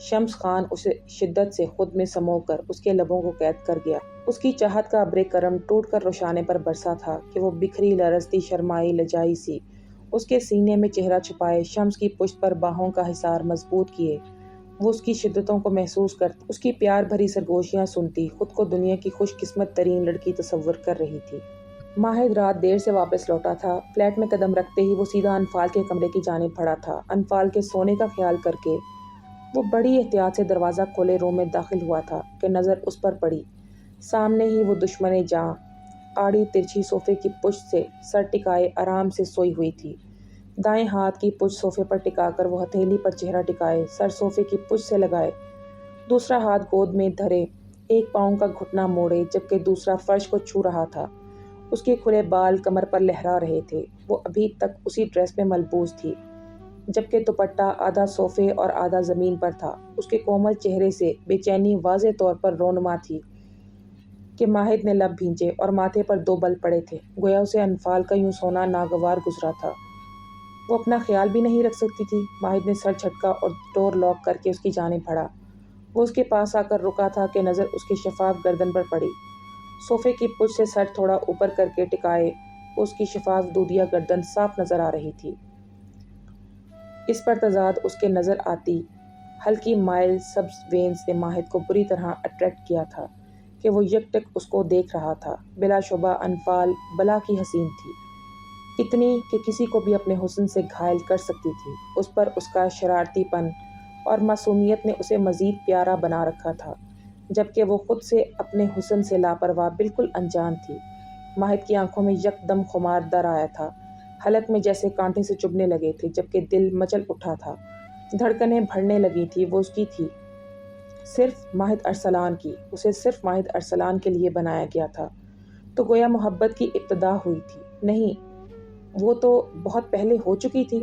شمس خان اسے شدت سے خود میں سمو کر اس کے لبوں کو قید کر گیا۔ اس کی چاہت کا ابر کرم ٹوٹ کر روشانے پر برسا تھا کہ وہ بکھری لرزتی شرمائی لجائی سی اس کے سینے میں چہرہ چھپائے، شمس کی پشت پر باہوں کا حصار مضبوط کیے وہ اس کی شدتوں کو محسوس کرتی، اس کی پیار بھری سرگوشیاں سنتی، خود کو دنیا کی خوش قسمت ترین لڑکی تصور کر رہی تھی۔ ماہد رات دیر سے واپس لوٹا تھا۔ فلیٹ میں قدم رکھتے ہی وہ سیدھا انفال کے کمرے کی جانب بڑھا تھا۔ انفال کے سونے کا خیال کر کے وہ بڑی احتیاط سے دروازہ کھولے روم میں داخل ہوا تھا کہ نظر اس پر پڑی۔ سامنے ہی وہ دشمن جاں آڑی ترچھی صوفے کی پشت سے سر ٹکائے آرام سے سوئی ہوئی تھی۔ دائیں ہاتھ کی پشت صوفے پر ٹکا کر وہ ہتھیلی پر چہرہ ٹکائے، سر صوفے کی پشت سے لگائے، دوسرا ہاتھ گود میں دھرے، ایک پاؤں کا گھٹنا موڑے جبکہ دوسرا فرش کو چھو رہا تھا۔ اس کے کھلے بال کمر پر لہرا رہے تھے۔ وہ ابھی تک اسی ڈریس میں ملبوس تھی جبکہ دوپٹہ آدھا صوفے اور آدھا زمین پر تھا۔ اس کے کومل چہرے سے بے چینی واضح طور پر رونما تھی کہ ماہد نے لب بھینچے اور ماتھے پر دو بل پڑے تھے، گویا اسے انفال کا یوں سونا ناگوار گزرا تھا۔ وہ اپنا خیال بھی نہیں رکھ سکتی تھی۔ ماہد نے سر جھٹکا اور ڈور لاک کر کے اس کی جانب بڑھا۔ وہ اس کے پاس آ کر رکا تھا کہ نظر اس کے شفاف گردن پر پڑی۔ صوفے کی پشت سے سر تھوڑا اوپر کر کے ٹکائے اس کی شفاف دودیا گردن صاف نظر آ رہی تھی۔ اس پر تضاد اس کے نظر آتی ہلکی مائل سبز وینز نے ماہد کو بری طرح اٹریکٹ کیا تھا کہ وہ یک ٹک اس کو دیکھ رہا تھا۔ بلا شبہ انفال بلا کی حسین تھی، اتنی کہ کسی کو بھی اپنے حسن سے گھائل کر سکتی تھی۔ اس پر اس کا شرارتی پن اور معصومیت نے اسے مزید پیارا بنا رکھا تھا، جبکہ وہ خود سے اپنے حسن سے لاپرواہ بالکل انجان تھی۔ ماہد کی آنکھوں میں یک دم خمار در آیا تھا، حلق میں جیسے کانٹے سے چبھنے لگے تھے جبکہ دل مچل اٹھا تھا، دھڑکنیں بڑھنے لگی تھی۔ وہ اس کی تھی، صرف ماہد ارسلان کی، اسے صرف ماہد ارسلان کے لیے بنایا گیا تھا۔ تو گویا محبت کی ابتدا ہوئی تھی؟ نہیں، وہ تو بہت پہلے ہو چکی تھی۔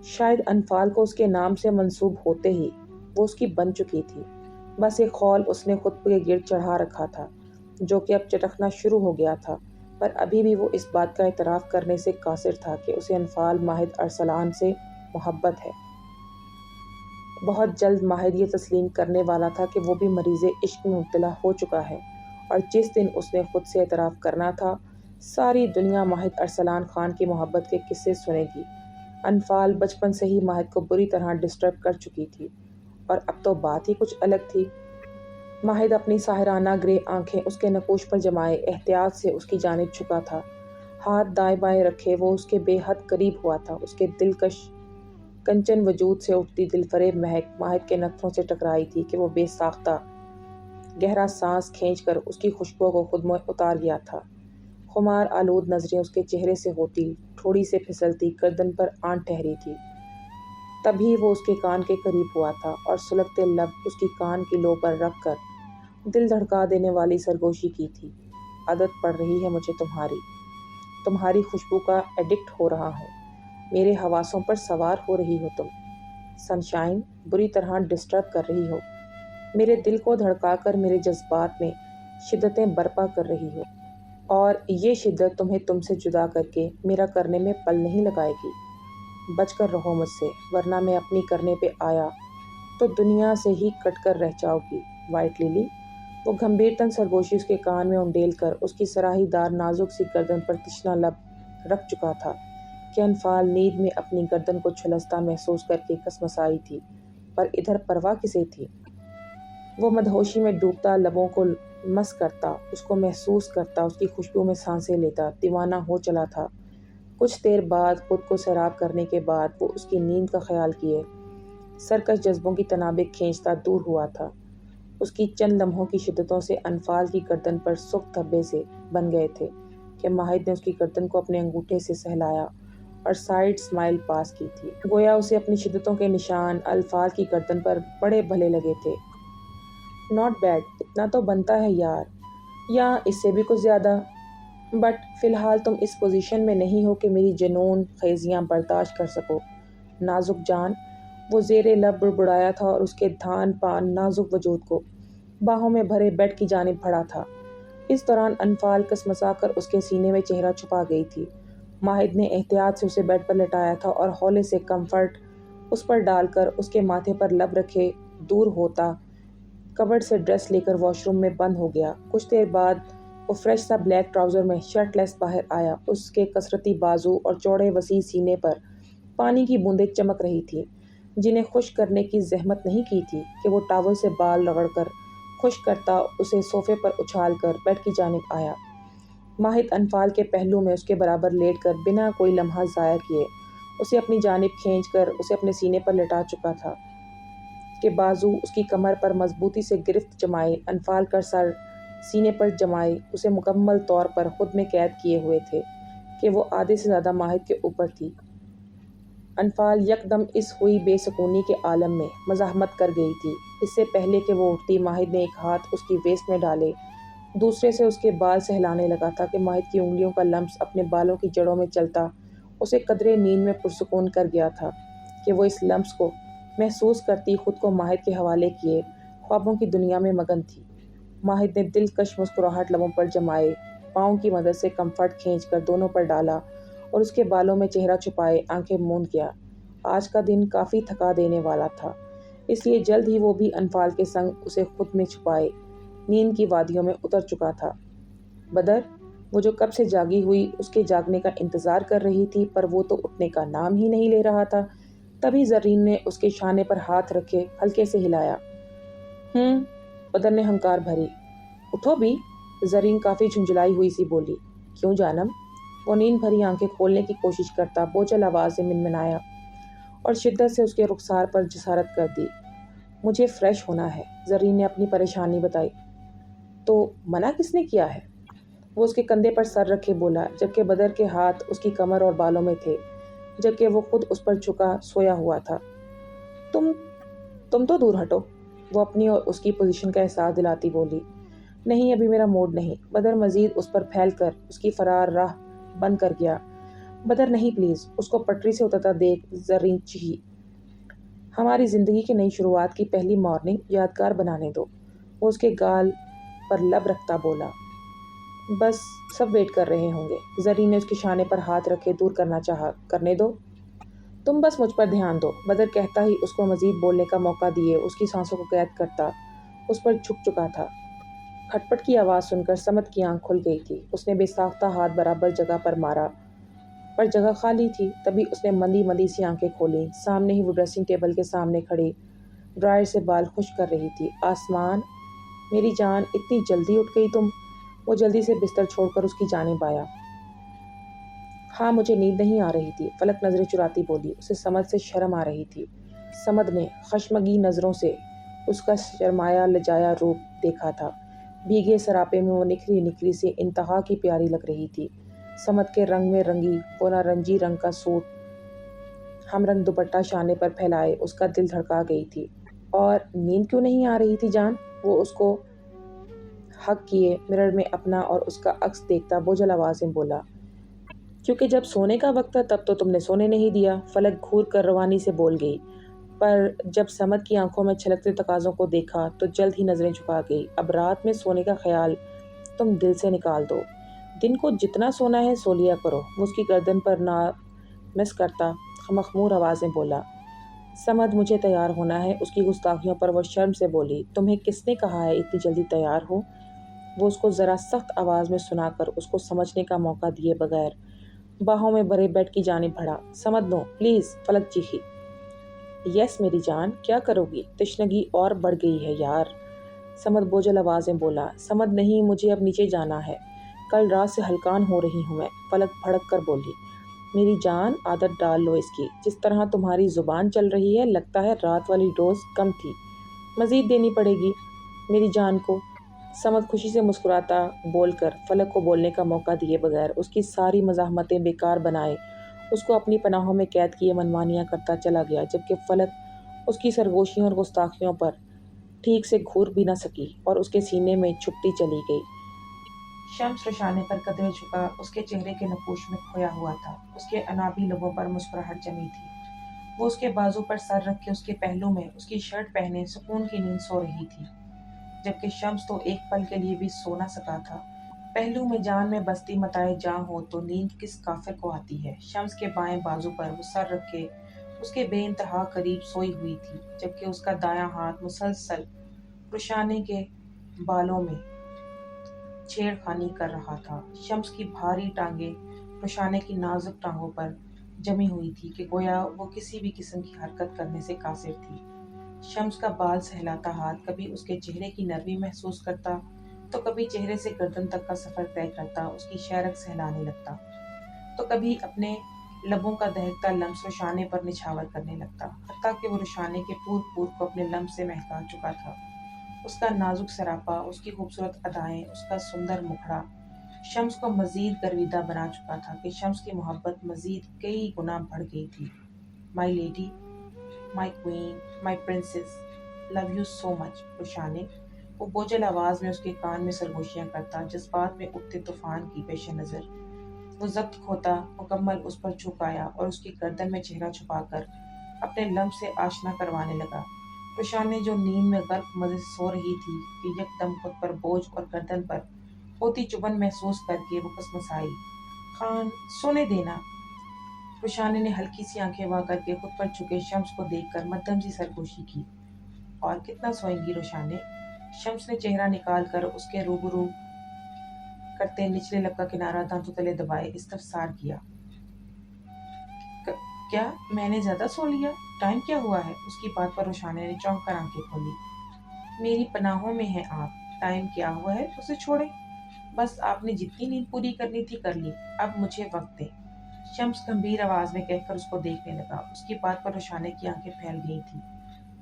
شاید انفال کو اس کے نام سے منسوب ہوتے ہی وہ اس کی بن چکی تھی۔ بس ایک خول اس نے خود کے گرد چڑھا رکھا تھا جو کہ اب چٹکنا شروع ہو گیا تھا، پر ابھی بھی وہ اس بات کا اعتراف کرنے سے قاصر تھا کہ اسے انفال ماہد ارسلان سے محبت ہے۔ بہت جلد ماہد یہ تسلیم کرنے والا تھا کہ وہ بھی مریض عشق میں مبتلا ہو چکا ہے، اور جس دن اس نے خود سے اعتراف کرنا تھا، ساری دنیا ماہد ارسلان خان کی محبت کے قصے سنے گی۔ انفال بچپن سے ہی ماہد کو بری طرح ڈسٹرب کر چکی تھی، اور اب تو بات ہی کچھ الگ تھی۔ ماہد اپنی ساحرانہ گرے آنکھیں اس کے نقوش پر جمائے احتیاط سے اس کی جانب جھکا تھا، ہاتھ دائیں بائیں رکھے وہ اس کے بے حد قریب ہوا تھا۔ اس کے دلکش کنچن وجود سے اٹھتی دلفریب مہک ماہد کے نتھوں سے ٹکرائی تھی کہ وہ بے ساختہ گہرا سانس کھینچ کر اس کی خوشبو کو خود میں اتار گیا تھا۔ خمار آلود نظریں اس کے چہرے سے ہوتی، تھوڑی سے پھسلتی گردن پر آن ٹھہری تھی۔ تبھی وہ اس کے کان کے قریب ہوا تھا اور سلگتے لب اس کی کان کی لو پر رکھ کر دل دھڑکا دینے والی سرگوشی کی تھی۔ عادت پڑ رہی ہے مجھے تمہاری خوشبو کا ایڈکٹ ہو رہا ہوں، میرے حواسوں پر سوار ہو رہی ہو تم، سنشائن، بری طرح ڈسٹرب کر رہی ہو، میرے دل کو دھڑکا کر میرے جذبات میں شدتیں برپا کر رہی ہو، اور یہ شدت تمہیں تم سے جدا کر کے میرا کرنے میں پل نہیں لگائے گی۔ بچ کر رہو مجھ سے، ورنہ میں اپنی کرنے پہ آیا تو دنیا سے ہی کٹ کر رہ جاؤ گی، وائٹ للی۔ وہ گھمبیرتن سرگوشی اس کے کان میں انڈیل کر اس کی سراہی دار نازک سی گردن پر تشنا لب رکھ چکا تھا کہ انفال نیند میں اپنی گردن کو جھلستا محسوس کر کے کسمسائی تھی، پر ادھر پرواہ کسے تھی؟ وہ مدہوشی میں ڈوبتا، لبوں کو مس کرتا، اس کو محسوس کرتا، اس کی خوشبو میں سانسیں لیتا، دیوانہ ہو چلا تھا۔ کچھ دیر بعد خود کو سیراب کرنے کے بعد وہ اس کی نیند کا خیال کیے سرکش جذبوں کی تنابیں کھینچتا دور ہوا تھا۔ اس کی چند لمحوں کی شدتوں سے انفال کی گردن پر سخت دھبے سے بن گئے تھے کہ ماہد نے اس کی گردن کو اپنے انگوٹھے سے سہلایا اور سائیڈ سمائل پاس کی تھی، گویا اسے اپنی شدتوں کے نشان انفال کی گردن پر بڑے بھلے لگے تھے۔ ناٹ بیڈ، اتنا تو بنتا ہے یار، یا اس سے بھی کچھ زیادہ، بٹ فی الحال تم اس پوزیشن میں نہیں ہو کہ میری جنون خیزیاں برداشت کر سکو، نازک جان۔ وہ زیر لب بڑبڑایا تھا اور اس کے دھان پان نازک وجود کو باہوں میں بھرے بیڈ کی جانب بڑھا تھا۔ اس دوران انفال کسمسا کر اس کے سینے میں چہرہ چھپا گئی تھی۔ ماہد نے احتیاط سے اسے بیڈ پر لٹایا تھا اور ہولے سے کمفرٹ اس پر ڈال کر اس کے ماتھے پر لب رکھے دور ہوتا کبرڈ سے ڈریس لے کر واش روم میں بند ہو گیا۔ کچھ دیر بعد وہ فریش سا بلیک ٹراؤزر میں شرٹ لیس باہر آیا۔ اس کے کثرتی بازو اور چوڑے وسیع سینے پر پانی کی بوندیں چمک رہی تھیں، جنہیں خشک کرنے کی زحمت نہیں کی تھی کہ وہ ٹاول سے بال رگڑ کر خشک کرتا اسے صوفے پر اچھال کر بیڈ کی جانب آیا۔ ماہد انفال کے پہلو میں اس کے برابر لیٹ کر بنا کوئی لمحہ ضائع کیے اسے اپنی جانب کھینچ کر اسے اپنے سینے پر لٹا چکا تھا کہ بازو اس کی کمر پر مضبوطی سے گرفت جمائے انفال کا سر سینے پر جمائے اسے مکمل طور پر خود میں قید کیے ہوئے تھے کہ وہ آدھے سے زیادہ ماہد کے اوپر تھی۔ انفال یکدم اس ہوئی بے سکونی کے عالم میں مزاحمت کر گئی تھی۔ اس سے پہلے کہ وہ اٹھتی، ماہد نے ایک ہاتھ اس کی ویسٹ میں ڈالے، دوسرے سے اس کے بال سہلانے لگا تھا کہ ماہد کی انگلیوں کا لمس اپنے بالوں کی جڑوں میں چلتا اسے قدرے نیند میں پرسکون کر گیا تھا کہ وہ اس لمس کو محسوس کرتی خود کو ماہد کے حوالے کیے خوابوں کی دنیا میں مگن تھی۔ ماہد نے دلکش مسکراہٹ لبوں پر جمائے، پاؤں کی مدد سے کمفرٹ کھینچ کر دونوں پر ڈالا اور اس کے بالوں میں چہرہ چھپائے آنکھیں موند گیا۔ آج کا دن کافی تھکا دینے والا تھا، اس لیے جلد ہی وہ بھی انفال کے سنگ اسے خود میں چھپائے نیند کی وادیوں میں اتر چکا تھا۔ بدر، وہ جو کب سے جاگی ہوئی اس کے جاگنے کا انتظار کر رہی تھی، پر وہ تو اٹھنے کا نام ہی نہیں لے رہا تھا۔ تبھی زرین نے اس کے شانے پر ہاتھ رکھے ہلکے سے ہلایا۔ بدر نے ہنکار بھری۔ اٹھو بھی، زرین کافی جھنجھلائی ہوئی سی بولی۔ کیوں جانم؟ وہ نیند بھری آنکھیں کھولنے کی کوشش کرتا بوجھل آواز سے منمنایا اور شدت سے اس کے رخسار پر جسارت کر دی۔ مجھے فریش ہونا ہے، زرین نے اپنی پریشانی بتائی۔ تو منع کس نے کیا ہے؟ وہ اس کے کندھے پر سر رکھے بولا، جبکہ بدر کے ہاتھ اس کی کمر اور بالوں میں تھے، جبکہ وہ خود اس پر جھکا سویا ہوا تھا۔ تم تو دور ہٹو، وہ اپنی اور اس کی پوزیشن کا احساس دلاتی بولی۔ نہیں، ابھی میرا موڈ نہیں۔ بدر مزید اس پر پھیل کر اس کی فرار راہ بند کر گیا۔ بدر نہیں پلیز، اس کو پٹری سے اترتا دیکھ زرین چیخی۔ ہماری زندگی کی نئی شروعات کی پہلی مارننگ یادگار بنانے دو، وہ اس کے گال پر لب رکھتا بولا۔ بس سب ویٹ کر رہے ہوں گے، زرین نے اس کے شانے پر ہاتھ رکھے دور کرنا چاہا۔ کرنے دو، تم بس مجھ پر دھیان دو، بدر کہتا ہی اس کو مزید بولنے کا موقع دیے اس کی سانسوں کو قید کرتا اس پر جھک چکا تھا۔ کھٹپٹ کی آواز سن کر سمد کی آنکھ کھل گئی تھی۔ اس نے بے ساختہ ہاتھ برابر جگہ پر مارا، پر جگہ خالی تھی۔ تبھی اس نے مندی مندی سی آنکھیں کھولیں۔ سامنے ہی وہ ڈریسنگ ٹیبل کے سامنے کھڑی ڈرائر سے بال خشک کر رہی تھی۔ آسمان، میری جان، اتنی جلدی اٹھ گئی تم؟ وہ جلدی سے بستر چھوڑ کر اس کی جانب آیا۔ ہاں، مجھے نیند نہیں آ رہی تھی، فلک نظریں چراتی بولی۔ اسے سمد سے شرم آ رہی تھی۔ سمد نے خشمگی نظروں سے اس کا شرمایا لجایا روپ دیکھا تھا۔ بھیگے سراپے میں وہ نکھری نکھری سی انتہا کی پیاری لگ رہی تھی۔ سمد کے رنگ میں رنگی وہ نارنجی رنگ کا سوٹ ہم رنگ دوپٹہ شانے پر پھیلائے اس کا دل دھڑکا گئی تھی۔ اور نیند کیوں نہیں آ رہی تھی جان؟ وہ اس کو حق کیے مرر میں اپنا اور اس کا عکس دیکھتا بوجھل آواز میں بولا۔ کیونکہ جب سونے کا وقت تھا تب تو تم نے سونے نہیں دیا، فلک گھور کر روانی سے بول گئی۔ پر جب سمد کی آنکھوں میں چھلکتے تقاضوں کو دیکھا تو جلد ہی نظریں جھکا گئی۔ اب رات میں سونے کا خیال تم دل سے نکال دو، دن کو جتنا سونا ہے سو لیا کرو، وہ اس کی گردن پر مس کرتا مخمور آواز میں بولا۔ سمد، مجھے تیار ہونا ہے، اس کی گستاخیوں پر وہ شرم سے بولی۔ تمہیں کس نے کہا ہے اتنی جلدی تیار ہو؟ وہ اس کو ذرا سخت آواز میں سنا کر اس کو سمجھنے کا موقع دیے بغیر باہوں میں بھرے بیڈ کی جانب بڑھا۔ سمد، نو پلیز، فلک چیخی۔ یس میری جان، کیا کرو گی؟ تشنگی اور بڑھ گئی ہے یار، سمد بوجھل آواز میں بولا۔ سمد، نہیں، مجھے اب نیچے جانا ہے، کل رات سے ہلکان ہو رہی ہوں میں، فلک بھڑک کر بولی۔ میری جان، عادت ڈال لو اس کی، جس طرح تمہاری زبان چل رہی ہے لگتا ہے رات والی ڈوز کم تھی، مزید دینی پڑے گی میری جان کو، سمد خوشی سے مسکراتا بول کر فلک کو بولنے کا موقع دیے بغیر اس کی ساری مزاحمتیں بیکار بنائے اس کو اپنی پناہوں میں قید کیے منمانیاں کرتا چلا گیا، جبکہ فلک اس کی سرگوشیوں اور گستاخیوں پر ٹھیک سے گھور بھی نہ سکی اور اس کے سینے میں چھپتی چلی گئی۔ شمس رشانے پر قدرے جھکا اس کے چہرے کے نقوش میں کھویا ہوا تھا، اس کے انابی لبوں پر مسکراہٹ جمی تھی۔ وہ اس کے بازو پر سر رکھ کے اس کے پہلو میں اس کی شرٹ پہنے سکون کی نیند سو رہی تھی، جبکہ شمس تو ایک پل کے لیے بھی سو نہ سکا تھا۔ پہلو میں جان میں بستی متائے جاں ہو تو نیند کس کافر کو آتی ہے۔ شمس کے بائیں بازو پر وہ سر رکھ کے اس کے بے انتہا قریب سوئی ہوئی تھی، جبکہ اس کا دایاں ہاتھ مسلسل روشانے کے بالوں میں چھیڑ خانی کر رہا تھا۔ شمس کی بھاری ٹانگیں روشانے کی نازک ٹانگوں پر جمی ہوئی تھی کہ گویا وہ کسی بھی قسم کی حرکت کرنے سے قاصر تھی۔ شمس کا بال سہلاتا ہاتھ کبھی اس کے چہرے کی نرمی محسوس کرتا تو کبھی چہرے سے گردن تک کا سفر طے کرتا اس کی شہرک سہلانے لگتا، تو کبھی اپنے لبوں کا دہکتا لمس روشانے پر نچھاور کرنے لگتا، حتیٰ کہ وہ روشانے کے پور پور کو اپنے لمس سے مہکا چکا تھا۔ اس کا نازک سراپا، اس کی خوبصورت ادائیں، اس کا سندر مکھڑا شمس کو مزید گرویدہ بنا چکا تھا کہ شمس کی محبت مزید کئی گنا بڑھ گئی تھی۔ My lady, my queen, my princess, love you so much Roshane, وہ بوجھل آواز میں اس کے کان میں سرگوشیاں کرتا، جذبات میں اٹھتے طوفان کی پیش نظر وہ ضبط کھوتا مکمل اس پر جھک آیا اور اس کی گردن میں چہرہ چھپا کر اپنے لمس سے آشنا کروانے لگا۔ روشانے جو نیند میں غرق مزے سے سو رہی تھی کہ یکدم خود پر بوجھ اور گردن پر ہوتی چبھن محسوس کر کے وہ کسمسائی۔ خان، سونے دینا۔ روشانے نے ہلکی سی آنکھیں وا کر کے خود پر جھکے شمس کو دیکھ کر مدھم سی سرگوشی کی۔ اور کتنا سوئیں گی روشانے؟ شمس نے چہرہ نکال کر اس کے روبرو کرتے نچلے لب کا کنارہ دانتوں تلے دبائے استفسار کیا۔ کیا میں نے زیادہ سو لیا؟ ٹائم کیا ہوا ہے؟ اس کی بات پر روشانے نے چونک کر آنکھیں کھولی۔ میری پناہوں میں ہیں آپ، ٹائم کیا ہوا ہے اسے چھوڑیں، بس آپ نے جتنی نیند پوری کرنی تھی کر لی، اب مجھے وقت دیں، شمس گمبھیر آواز میں کہہ کر اس کو دیکھنے لگا۔ اس کی بات پر روشانے کی آنکھیں پھیل گئی تھی،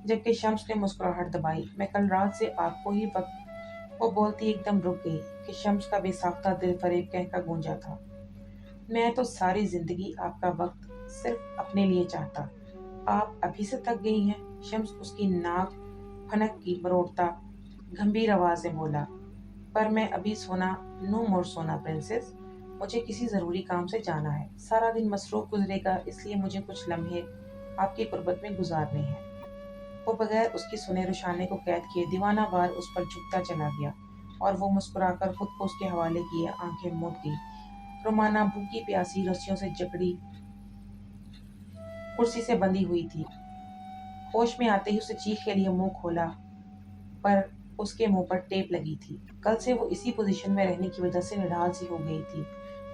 جبکہ شمس نے مسکراہٹ دبائی۔ میں کل رات سے آپ کو ہی وقت، وہ بولتی ایک دم رک گئی کہ شمس کا بے ساختہ دل فریب کہہ کا گونجا تھا۔ میں تو ساری زندگی آپ کا وقت صرف اپنے لیے چاہتا، آپ ابھی سے تھک گئی ہیں؟ شمس اس کی ناک پھنک کی مروڑتا گمبھیر آواز میں بولا، پر میں ابھی سونا، نو مور سونا پرنسس، مجھے کسی ضروری کام سے جانا ہے، سارا دن مصروف گزرے گا، اس لیے مجھے کچھ لمحے آپ کی قربت میں گزارنے ہیں۔ وہ بغیر اس کی سنے روشانے کو قید کیے دیوانہ وار اس پر جھکتا چلا گیا اور وہ مسکرا کر خود کو اس کے حوالے کیے آنکھیں موند گئی۔ رومانہ بھوکی پیاسی رسیوں سے جکڑی کرسی سے بندھی ہوئی تھی۔ ہوش میں آتے ہی اسے چیخ کے لیے منہ کھولا، پر اس کے منہ پر ٹیپ لگی تھی۔ کل سے وہ اسی پوزیشن میں رہنے کی وجہ سے نڈھال سی ہو گئی تھی۔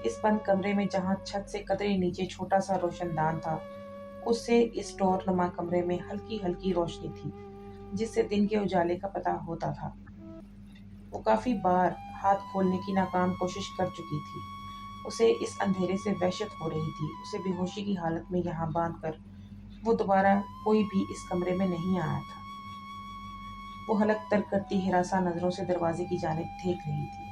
اس بند کمرے میں جہاں چھت سے قدرے نیچے چھوٹا سا روشن دان تھا، اس سے اس ٹور نما کمرے میں ہلکی ہلکی روشنی تھی جس سے دن کے اجالے کا پتہ ہوتا تھا۔ وہ کافی بار ہاتھ کھولنے کی ناکام کوشش کر چکی تھی۔ اسے اس اندھیرے سے وحشت ہو رہی تھی۔ اسے بے ہوشی کی حالت میں یہاں باندھ کر وہ دوبارہ کوئی بھی اس کمرے میں نہیں آیا تھا۔ وہ حلق تر کرتی ہراساں نظروں سے دروازے کی جانب دیکھ رہی تھی۔